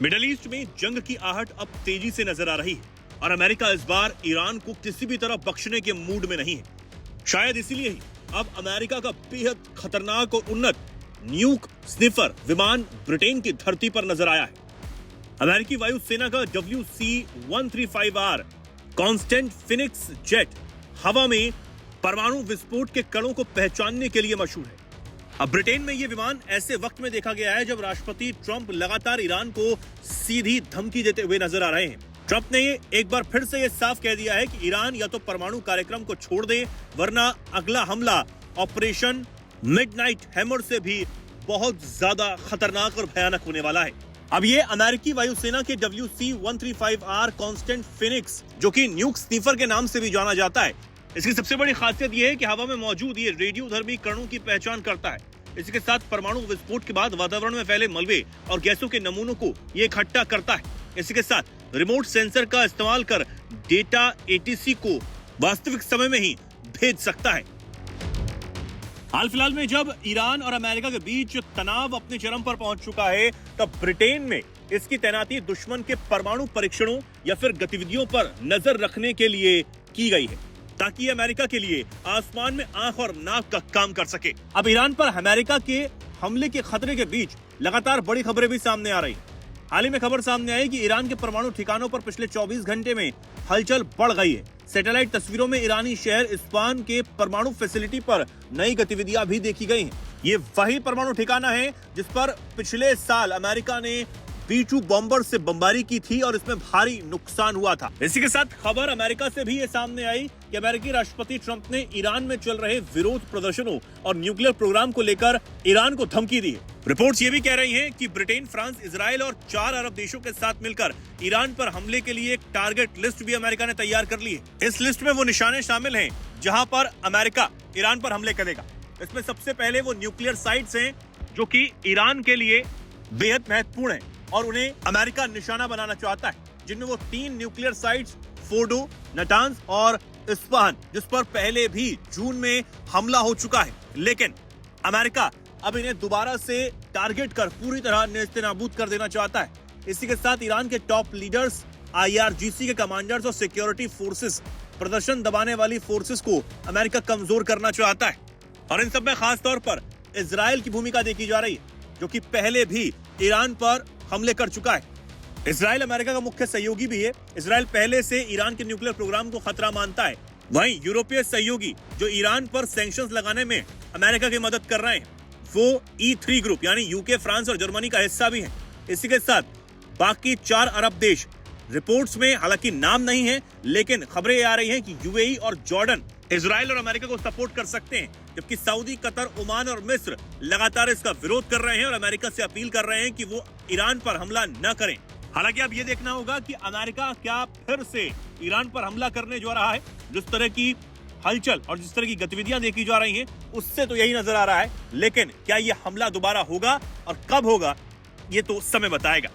Middle east में जंग की आहट अब तेजी से नजर आ रही है और अमेरिका इस बार ईरान को किसी भी तरह बख्शने के मूड में नहीं है। शायद इसीलिए ही अब अमेरिका का बेहद खतरनाक और उन्नत न्यूक स्निफर विमान ब्रिटेन की धरती पर नजर आया है। अमेरिकी वायुसेना का WC-135R कांस्टेंट फिनिक्स जेट हवा में परमाणु विस्फोट के कणों को पहचानने के लिए मशहूर है। अब ब्रिटेन में यह विमान ऐसे वक्त में देखा गया है जब राष्ट्रपति ट्रंप लगातार ईरान को सीधी धमकी देते हुए नजर आ रहे हैं। ट्रंप ने एक बार फिर से यह साफ कह दिया है कि ईरान या तो परमाणु कार्यक्रम को छोड़ दे, वरना अगला हमला ऑपरेशन मिडनाइट हैमर से भी बहुत ज्यादा खतरनाक और भयानक होने वाला है। अब ये अमेरिकी वायुसेना के WC-135R कांस्टेंट फिनिक्स, जो कि न्यूक स्निफर के नाम से भी जाना जाता है, इसकी सबसे बड़ी खासियत यह है कि हवा में मौजूद ये रेडियोधर्मी कणों की पहचान करता है। इसके साथ परमाणु विस्फोट के बाद वातावरण में फैले मलबे और गैसों के नमूनों को ये इकट्ठा करता है। इसके साथ रिमोट सेंसर का इस्तेमाल कर डेटा ATC को वास्तविक समय में ही भेज सकता है। हाल फिलहाल में जब ईरान और अमेरिका के बीच तनाव अपने चरम पर पहुंच चुका है, तब ब्रिटेन में इसकी तैनाती दुश्मन के परमाणु परीक्षणों या फिर गतिविधियों पर नजर रखने के लिए की गई है, ताकि अमेरिका के लिए आसमान में आंख और नाक का काम कर सके। अब ईरान पर अमेरिका के हमले के खतरे के बीच लगातार बड़ी खबरें भी सामने आ रही हैं। हाल ही में खबर सामने आई कि ईरान के परमाणु ठिकानों पर पिछले 24 घंटे में हलचल बढ़ गई है। सैटेलाइट तस्वीरों में ईरानी शहर इस्फहान के परमाणु फैसिलिटी पर नई गतिविधियां भी देखी गई हैं। ये वही परमाणु ठिकाना है जिस पर पिछले साल अमेरिका ने B-2 बॉम्बर से बमबारी की थी और इसमें भारी नुकसान हुआ था। इसी के साथ खबर अमेरिका से भी ये सामने आई कि अमेरिकी राष्ट्रपति ट्रंप ने ईरान में चल रहे विरोध प्रदर्शनों और न्यूक्लियर प्रोग्राम को लेकर ईरान को धमकी दी है। रिपोर्ट्स ये भी कह रही हैं कि ब्रिटेन, फ्रांस, इजराइल और 4 अरब देशों के साथ मिलकर ईरान पर हमले के लिए एक टारगेट लिस्ट भी अमेरिका ने तैयार कर ली है। इस लिस्ट में वो निशाने शामिल हैं जहां पर अमेरिका ईरान पर हमले करेगा। इसमें सबसे पहले वो न्यूक्लियर साइट्स हैं जो कि ईरान के लिए बेहद महत्वपूर्ण है और उन्हें अमेरिका निशाना बनाना चाहता है, जिनमें वो 3 न्यूक्लियर साइट्स फोर्डो, नाटांज और इस्फहान, जिस पर पहले भी जून में हमला हो चुका है। लेकिन अमेरिका अब इन्हें दोबारा से टारगेट कर पूरी तरह नेस्तनाबूद कर देना चाहता है। इसी के साथ ईरान के टॉप लीडर्स, IRGC के कमांडर्स और सिक्योरिटी फोर्सेस, प्रदर्शन दबाने वाली फोर्सेस को अमेरिका कमजोर करना चाहता है। और इन सब में खास तौर पर इजराइल की भूमिका देखी जा रही है, जो कि पहले भी ईरान पर हमले कर चुका है। इजराइल अमेरिका का मुख्य सहयोगी भी है। इजराइल पहले से ईरान के न्यूक्लियर प्रोग्राम को खतरा मानता है। वहीं यूरोपीय सहयोगी जो ईरान पर सैंक्शंस लगाने में अमेरिका की मदद कर रहे हैं, वो E3 ग्रुप यानी यूके, फ्रांस और जर्मनी का हिस्सा भी है। इसी के साथ बाकी 4 अरब देश रिपोर्ट्स में हालांकि नाम नहीं है, लेकिन खबरें आ रही हैं कि UAE और जॉर्डन इजराइल और अमेरिका को सपोर्ट कर सकते हैं, जबकि सऊदी, कतर, ओमान और मिस्र लगातार इसका विरोध कर रहे हैं और अमेरिका से अपील कर रहे हैं कि वो ईरान पर हमला न करें। हालांकि अब ये देखना होगा कि अमेरिका क्या फिर से ईरान पर हमला करने जा रहा है। जिस तरह की हलचल और जिस तरह की गतिविधियां देखी जा रही हैं, उससे तो यही नजर आ रहा है। लेकिन क्या ये हमला दोबारा होगा और कब होगा, ये तो समय बताएगा।